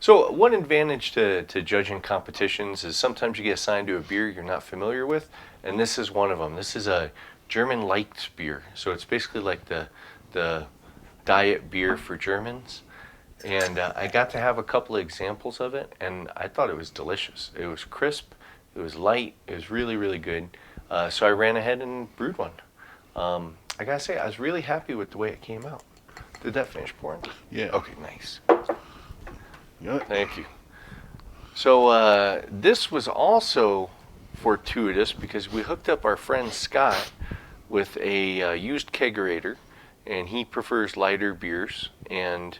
So one advantage to judging competitions is sometimes you get assigned to a beer you're not familiar with, and this is one of them. This is a German Leichtbier. So it's basically like the diet beer for Germans. And I got to have a couple of examples of it, and I thought it was delicious. It was crisp, it was light, it was really, really good. So I ran ahead and brewed one. I gotta say, I was really happy with the way it came out. Did that finish pouring? Yeah. Okay, nice. Yeah. Thank you. So this was also fortuitous because we hooked up our friend Scott with a used kegerator, and he prefers lighter beers, and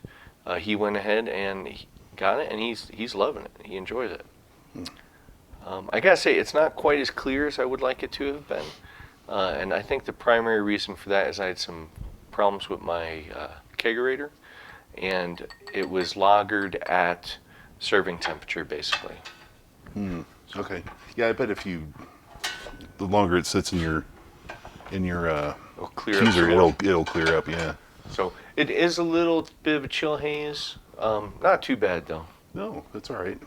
he went ahead and he got it, and he's loving it. He enjoys it. I gotta say, it's not quite as clear as I would like it to have been, and I think the primary reason for that is I had some problems with my kegerator, and it was lagered at serving temperature, basically. Okay. Yeah, I bet the longer it sits in your Clear up teaser, some it'll clear up. Yeah. So it is a little bit of a chill haze. Not too bad though. No, that's all right.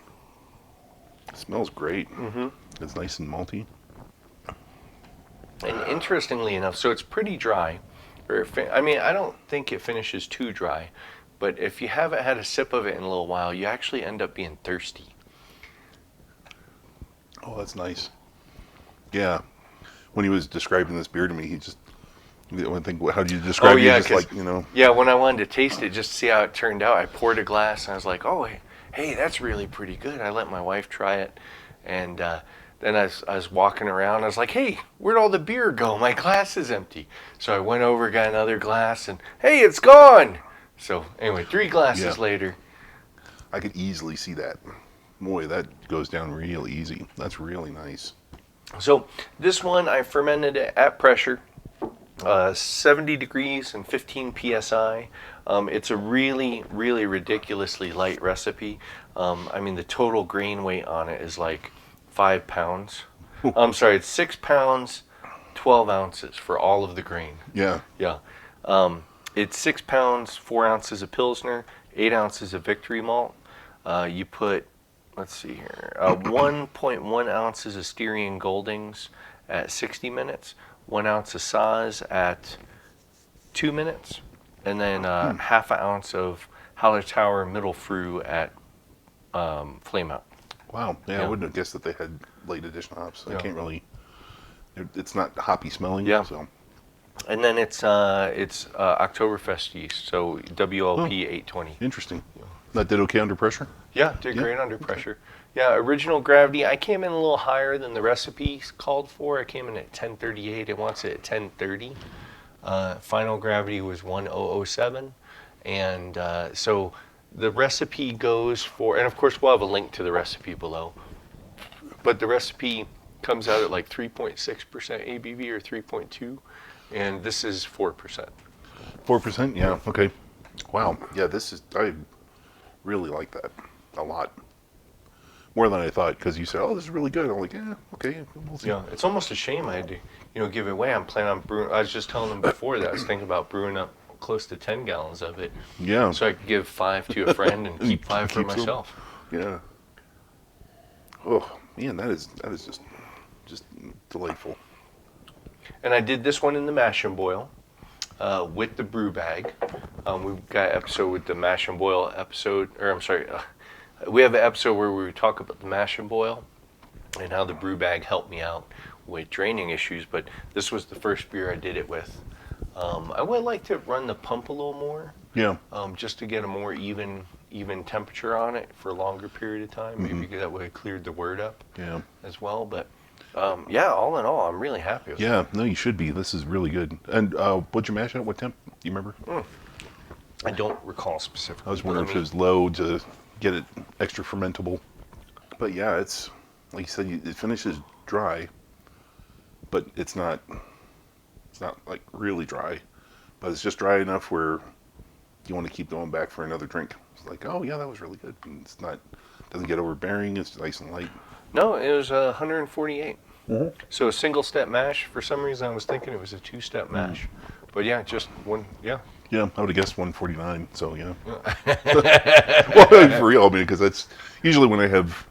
It smells great. Mm-hmm. It's nice and malty. And interestingly enough, so it's pretty dry. I mean, I don't think it finishes too dry, but if you haven't had a sip of it in a little while, you actually end up being thirsty. Oh, that's nice. Yeah. When he was describing this beer to me, I think, how do you describe it? Just like, Yeah, when I wanted to taste it, just to see how it turned out, I poured a glass, and I was like, oh, hey, that's really pretty good. I let my wife try it, and then I was walking around. I was like, hey, where'd all the beer go? My glass is empty. So I went over, got another glass, and hey, it's gone. So anyway, 3 glasses later. I could easily see that. Boy, that goes down real easy. That's really nice. So this one, I fermented it at pressure, 70 degrees and 15 psi. It's a really, really ridiculously light recipe. I mean, the total grain weight on it is like 5 pounds. I'm sorry, it's 6 pounds, 12 ounces for all of the grain. Yeah. Yeah. It's 6 pounds, 4 ounces of Pilsner, 8 ounces of Victory Malt. You put, let's see here, 1.1 ounces of Styrian Goldings at 60 minutes, 1 ounce of Saaz at 2 minutes, and then half an ounce of Hallertauer Middle Früh at flame out. Wow. Yeah, I wouldn't have guessed that they had late addition hops. I can't really. It's not hoppy smelling. Yeah. So. And then it's Oktoberfest yeast, so WLP 820. Interesting. That did okay under pressure? Yeah, did great under pressure. Yeah, original gravity, I came in a little higher than the recipe called for. I came in at 1038. It wants it at 1030. Final gravity was 1007. And so the recipe goes for, and of course we'll have a link to the recipe below, but the recipe comes out at like 3.6% ABV or 3.2, and this is 4%. 4%? Yeah, okay. Wow. Yeah, I really like that a lot. More than I thought, because you said, oh, this is really good. I'm like, yeah, okay, we'll see. Yeah, it's almost a shame I had to, give it away. I'm planning on brewing. I was just telling them before that I was thinking about brewing up close to 10 gallons of it. Yeah. So I could give 5 to a friend and keep 5 for myself. Yeah. Oh, man, that is just delightful. And I did this one in the mash and boil with the brew bag. We've got an episode with the mash and boil episode, or I'm sorry, we have an episode where we talk about the mash and boil and how the brew bag helped me out with draining issues, but this was the first beer I did it with. I would like to run the pump a little more. Yeah. Just to get a more even temperature on it for a longer period of time. Mm-hmm. Maybe that would have cleared the word up as well. But yeah, all in all, I'm really happy with it. Yeah, no, you should be. This is really good. And what'd you mash at? What temp? Do you remember? I don't recall specifically. I was wondering if it was low to get it extra fermentable. But yeah, it's, like you said, it finishes dry, but it's not like really dry, but it's just dry enough where you want to keep going back for another drink. It's like, oh yeah, that was really good. And it's not, doesn't get overbearing. It's nice and light. No, it was 148. Mm-hmm. So a single step mash. For some reason, I was thinking it was a 2-step mash. But yeah, just one. Yeah, Yeah, I would have guessed 149. So yeah. Well, for real, I mean, because that's usually when I have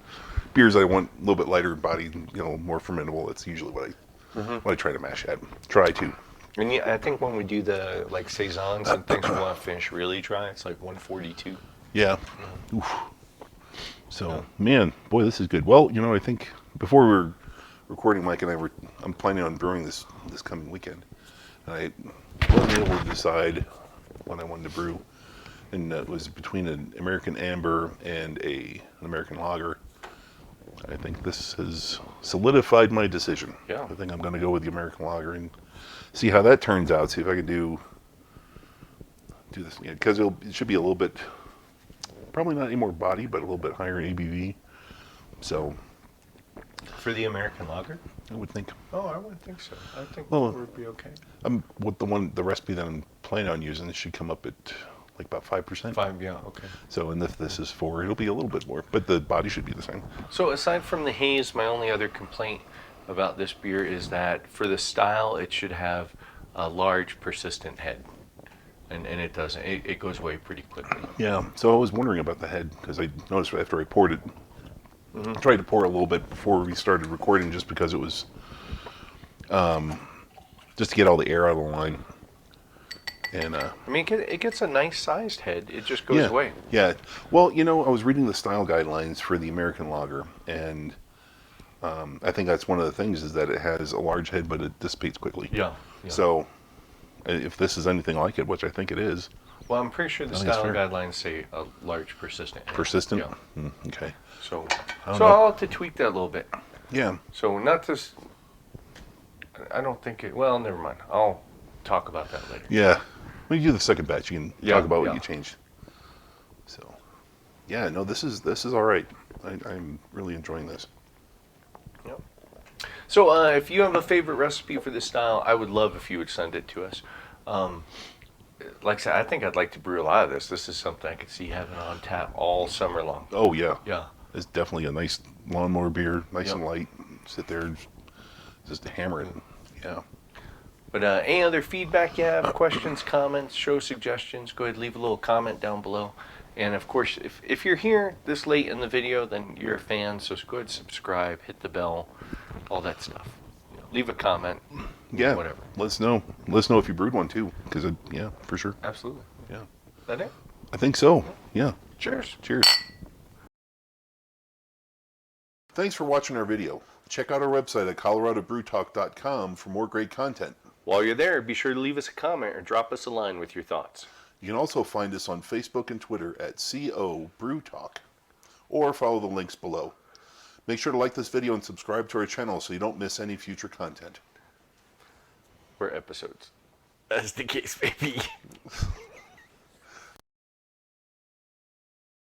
beers I want a little bit lighter in body, more fermentable. That's usually what I try to mash at. Try to. And yeah, I think when we do the like saisons and things, we want to finish really dry. It's like 142. Yeah. Oof. So man, boy, this is good. Well, I think before we were recording, Mike and I'm planning on brewing this coming weekend. And I wasn't able to decide what I wanted to brew, and it was between an American Amber and an American Lager. I think this has solidified my decision. Yeah. I think I'm going to go with the American Lager and see how that turns out. See if I can do this, because it should be a little bit, probably not any more body, but a little bit higher in ABV. So For the American Lager? I would think. Oh, I would think so. I think Well, it would be okay. With the recipe that I'm planning on using, it should come up at like about 5%. 5, yeah, okay. So, and if this is 4, it'll be a little bit more, but the body should be the same. So aside from the haze, my only other complaint about this beer is that for the style, it should have a large, persistent head. And it doesn't. It goes away pretty quickly. Yeah, so I was wondering about the head, because I noticed after I poured it, I tried to pour a little bit before we started recording just because it was, just to get all the air out of the line. And I mean, it gets a nice sized head. It just goes away. Yeah. Well, I was reading the style guidelines for the American Lager, and I think that's one of the things is that it has a large head, but it dissipates quickly. Yeah. So if this is anything like it, which I think it is. Well, I'm pretty sure the style guidelines say a large, persistent head. Persistent? Yeah. Okay. So I don't know. I'll have to tweak that a little bit. Yeah. So not this. I don't think it. Well, never mind. I'll talk about that later. Yeah. When you do the second batch, you can talk about what you changed. So, yeah, no, this is all right. I'm really enjoying this. Yep. So if you have a favorite recipe for this style, I would love if you would send it to us. Like I said, I think I'd like to brew a lot of this. This is something I could see having on tap all summer long. Oh, yeah. Yeah. It's definitely a nice lawnmower beer, nice and light. Sit there and just hammer it. Yeah. But any other feedback you have, questions, comments, show suggestions, go ahead and leave a little comment down below. And of course, if you're here this late in the video, then you're a fan, so go ahead and subscribe, hit the bell, all that stuff. Leave a comment. Yeah. Whatever. Let us know. Let us know if you brewed one too, because yeah, for sure. Absolutely. Yeah. That it? I think so. Yeah. Cheers. Cheers. Thanks for watching our video. Check out our website at coloradobrewtalk.com for more great content. While you're there, be sure to leave us a comment or drop us a line with your thoughts. You can also find us on Facebook and Twitter at CO Brew Talk, or follow the links below. Make sure to like this video and subscribe to our channel so you don't miss any future content. Or episodes. As the case may be.